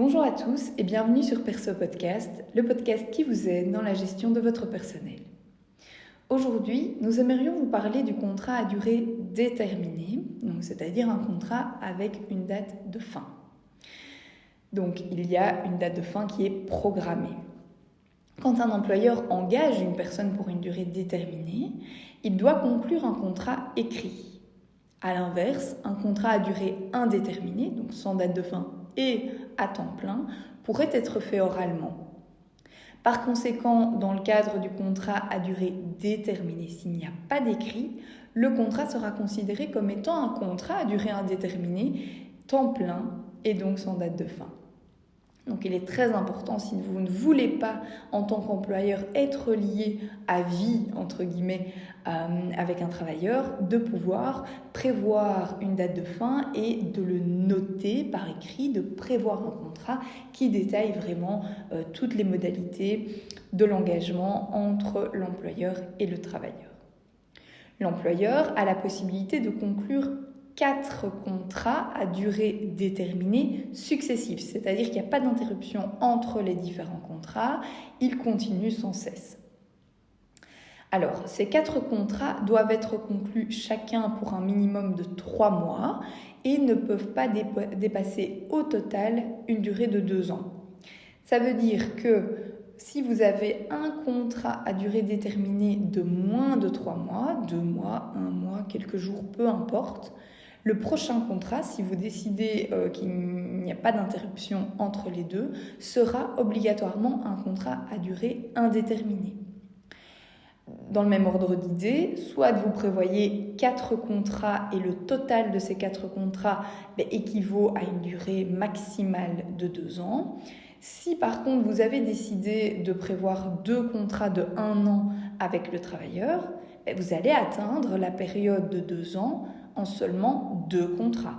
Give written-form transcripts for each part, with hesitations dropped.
Bonjour à tous et bienvenue sur Perso Podcast, le podcast qui vous aide dans la gestion de votre personnel. Aujourd'hui, nous aimerions vous parler du contrat à durée déterminée, c'est-à-dire un contrat avec une date de fin. Donc, il y a une date de fin qui est programmée. Quand un employeur engage une personne pour une durée déterminée, il doit conclure un contrat écrit. À l'inverse, un contrat à durée indéterminée, donc sans date de fin et à temps plein, pourrait être fait oralement. Par conséquent, dans le cadre du contrat à durée déterminée, s'il n'y a pas d'écrit, le contrat sera considéré comme étant un contrat à durée indéterminée, temps plein et donc sans date de fin. Donc il est très important, si vous ne voulez pas, en tant qu'employeur, être lié à vie, entre guillemets, avec un travailleur, de pouvoir prévoir une date de fin et de le noter par écrit, de prévoir un contrat qui détaille vraiment toutes les modalités de l'engagement entre l'employeur et le travailleur. L'employeur a la possibilité de conclure 4 contrats à durée déterminée successifs, c'est-à-dire qu'il n'y a pas d'interruption entre les différents contrats, ils continuent sans cesse. Alors, ces 4 contrats doivent être conclus chacun pour un minimum de 3 mois et ne peuvent pas dépasser au total une durée de 2 ans. Ça veut dire que si vous avez un contrat à durée déterminée de moins de 3 mois, 2 mois, 1 mois, quelques jours, peu importe, le prochain contrat, si vous décidez qu'il n'y a pas d'interruption entre les deux, sera obligatoirement un contrat à durée indéterminée. Dans le même ordre d'idée, soit vous prévoyez 4 contrats et le total de ces 4 contrats équivaut à une durée maximale de 2 ans. Si par contre vous avez décidé de prévoir 2 contrats de 1 an avec le travailleur, vous allez atteindre la période de 2 ans en seulement 2 contrats.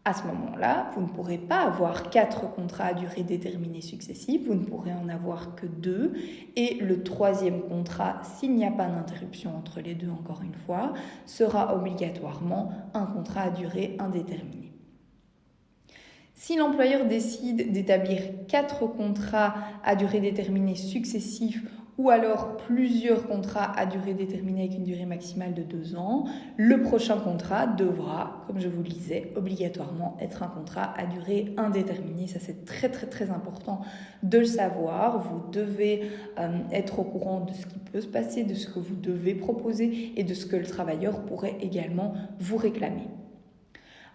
À ce moment-là, vous ne pourrez pas avoir 4 contrats à durée déterminée successifs, vous ne pourrez en avoir que 2. Et le 3e contrat, s'il n'y a pas d'interruption entre les deux, encore une fois, sera obligatoirement un contrat à durée indéterminée. Si l'employeur décide d'établir 4 contrats à durée déterminée successifs ou alors plusieurs contrats à durée déterminée avec une durée maximale de 2 ans, le prochain contrat devra, comme je vous le disais, obligatoirement être un contrat à durée indéterminée. Ça, c'est très important de le savoir. Vous devez être au courant de ce qui peut se passer, de ce que vous devez proposer et de ce que le travailleur pourrait également vous réclamer.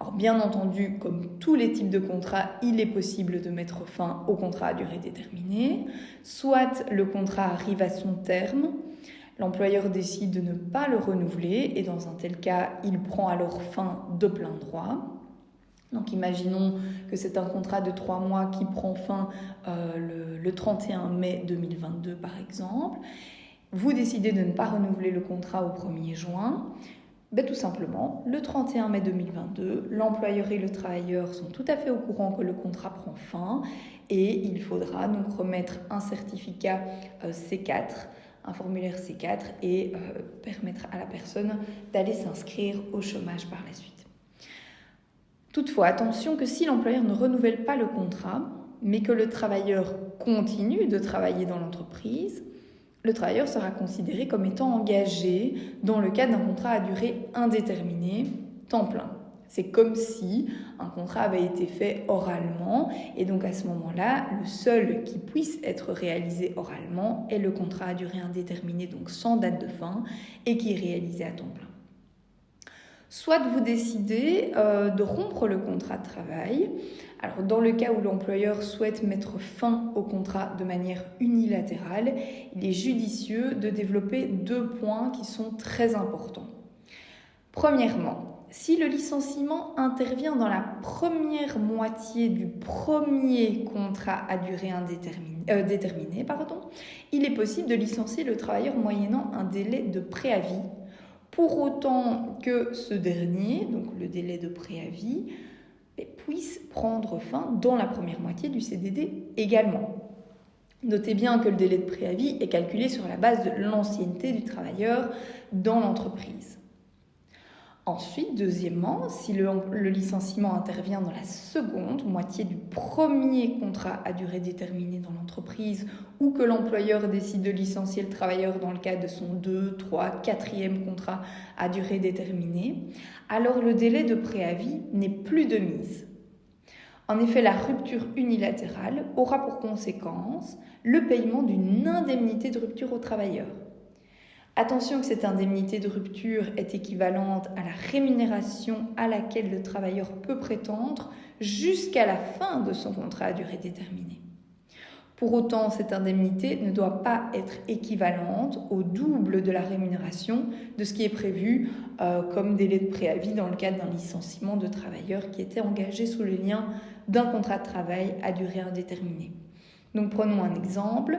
Alors bien entendu, comme tous les types de contrats, il est possible de mettre fin au contrat à durée déterminée. Soit le contrat arrive à son terme, l'employeur décide de ne pas le renouveler et dans un tel cas, il prend alors fin de plein droit. Donc imaginons que c'est un contrat de 3 mois qui prend fin le 31 mai 2022 par exemple. Vous décidez de ne pas renouveler le contrat au 1er juin. Tout simplement, le 31 mai 2022, l'employeur et le travailleur sont tout à fait au courant que le contrat prend fin et il faudra donc remettre un certificat C4, un formulaire C4 et permettre à la personne d'aller s'inscrire au chômage par la suite. Toutefois, attention que si l'employeur ne renouvelle pas le contrat, mais que le travailleur continue de travailler dans l'entreprise, le travailleur sera considéré comme étant engagé dans le cadre d'un contrat à durée indéterminée, temps plein. C'est comme si un contrat avait été fait oralement et donc à ce moment-là, le seul qui puisse être réalisé oralement est le contrat à durée indéterminée, donc sans date de fin et qui est réalisé à temps plein. Soit vous décidez de rompre le contrat de travail. Alors dans le cas où l'employeur souhaite mettre fin au contrat de manière unilatérale, il est judicieux de développer 2 points qui sont très importants. Premièrement, si le licenciement intervient dans la première moitié du premier contrat à durée déterminée, il est possible de licencier le travailleur moyennant un délai de préavis, pour autant que ce dernier, donc le délai de préavis, puisse prendre fin dans la première moitié du CDD également. Notez bien que le délai de préavis est calculé sur la base de l'ancienneté du travailleur dans l'entreprise. Ensuite, deuxièmement, si le licenciement intervient dans la seconde moitié du premier contrat à durée déterminée dans l'entreprise ou que l'employeur décide de licencier le travailleur dans le cadre de son 2, 3, 4e contrat à durée déterminée, alors le délai de préavis n'est plus de mise. En effet, la rupture unilatérale aura pour conséquence le paiement d'une indemnité de rupture au travailleur. Attention que cette indemnité de rupture est équivalente à la rémunération à laquelle le travailleur peut prétendre jusqu'à la fin de son contrat à durée déterminée. Pour autant, cette indemnité ne doit pas être équivalente au double de la rémunération de ce qui est prévu comme délai de préavis dans le cadre d'un licenciement de travailleur qui était engagé sous le lien d'un contrat de travail à durée indéterminée. Donc prenons un exemple.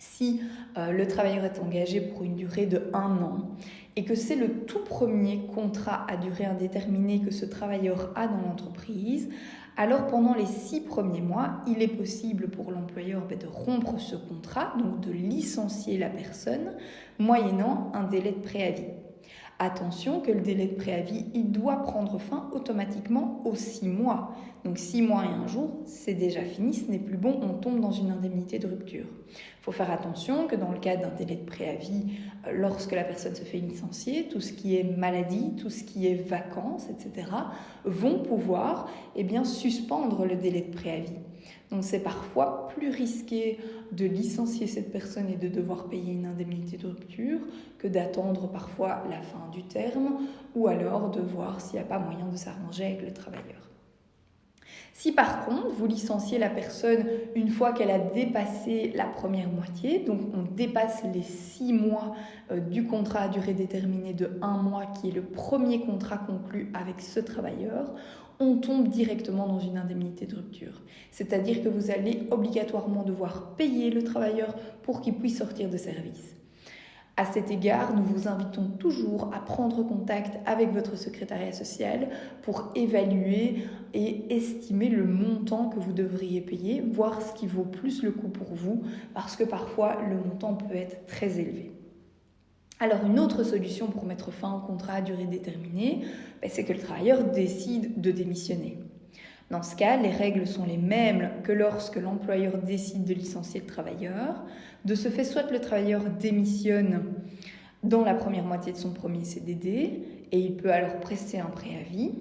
Si le travailleur est engagé pour une durée de 1 an et que c'est le tout premier contrat à durée indéterminée que ce travailleur a dans l'entreprise, alors pendant les 6 premiers mois, il est possible pour l'employeur de rompre ce contrat, donc de licencier la personne, moyennant un délai de préavis. Attention que le délai de préavis, il doit prendre fin automatiquement aux 6 mois. Donc 6 mois et 1 jour, c'est déjà fini, ce n'est plus bon, on tombe dans une indemnité de rupture. Il faut faire attention que dans le cadre d'un délai de préavis, lorsque la personne se fait licencier, tout ce qui est maladie, tout ce qui est vacances, etc., vont pouvoir suspendre le délai de préavis. Donc c'est parfois plus risqué de licencier cette personne et de devoir payer une indemnité de rupture que d'attendre parfois la fin du terme ou alors de voir s'il n'y a pas moyen de s'arranger avec le travailleur. Si par contre, vous licenciez la personne une fois qu'elle a dépassé la première moitié, donc on dépasse les 6 mois du contrat à durée déterminée de 1 mois qui est le premier contrat conclu avec ce travailleur, on tombe directement dans une indemnité de rupture. C'est-à-dire que vous allez obligatoirement devoir payer le travailleur pour qu'il puisse sortir de service. À cet égard, nous vous invitons toujours à prendre contact avec votre secrétariat social pour évaluer et estimer le montant que vous devriez payer, voir ce qui vaut plus le coup pour vous, parce que parfois le montant peut être très élevé. Alors une autre solution pour mettre fin au contrat à durée déterminée, c'est que le travailleur décide de démissionner. Dans ce cas, les règles sont les mêmes que lorsque l'employeur décide de licencier le travailleur. De ce fait, soit le travailleur démissionne dans la première moitié de son premier CDD et il peut alors prester un préavis.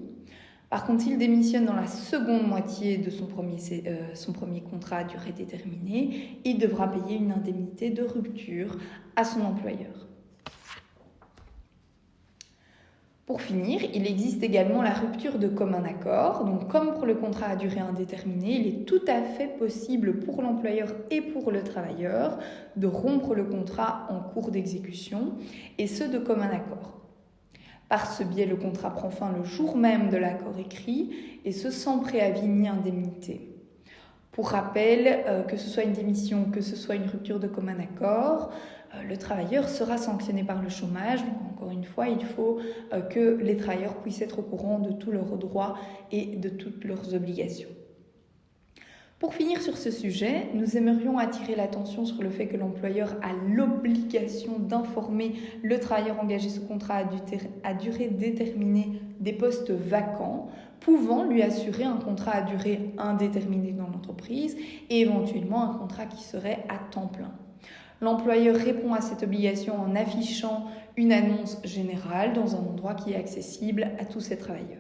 Par contre, s'il démissionne dans la seconde moitié de son premier contrat à durée déterminée, il devra payer une indemnité de rupture à son employeur. Pour finir, il existe également la rupture de commun accord. Donc, comme pour le contrat à durée indéterminée, il est tout à fait possible pour l'employeur et pour le travailleur de rompre le contrat en cours d'exécution, et ce de commun accord. Par ce biais, le contrat prend fin le jour même de l'accord écrit, et ce sans préavis ni indemnité. Pour rappel, que ce soit une démission, que ce soit une rupture de commun accord, le travailleur sera sanctionné par le chômage. Donc, encore une fois, il faut que les travailleurs puissent être au courant de tous leurs droits et de toutes leurs obligations. Pour finir sur ce sujet, nous aimerions attirer l'attention sur le fait que l'employeur a l'obligation d'informer le travailleur engagé sous contrat à durée déterminée des postes vacants, pouvant lui assurer un contrat à durée indéterminée dans l'entreprise et éventuellement un contrat qui serait à temps plein. L'employeur répond à cette obligation en affichant une annonce générale dans un endroit qui est accessible à tous ses travailleurs.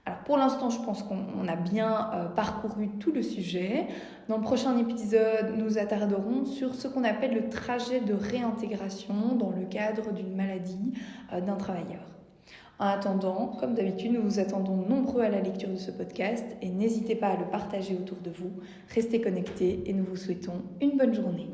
Alors pour l'instant, je pense qu'on a bien parcouru tout le sujet. Dans le prochain épisode, nous attarderons sur ce qu'on appelle le trajet de réintégration dans le cadre d'une maladie d'un travailleur. En attendant, comme d'habitude, nous vous attendons nombreux à la lecture de ce podcast et n'hésitez pas à le partager autour de vous. Restez connectés et nous vous souhaitons une bonne journée.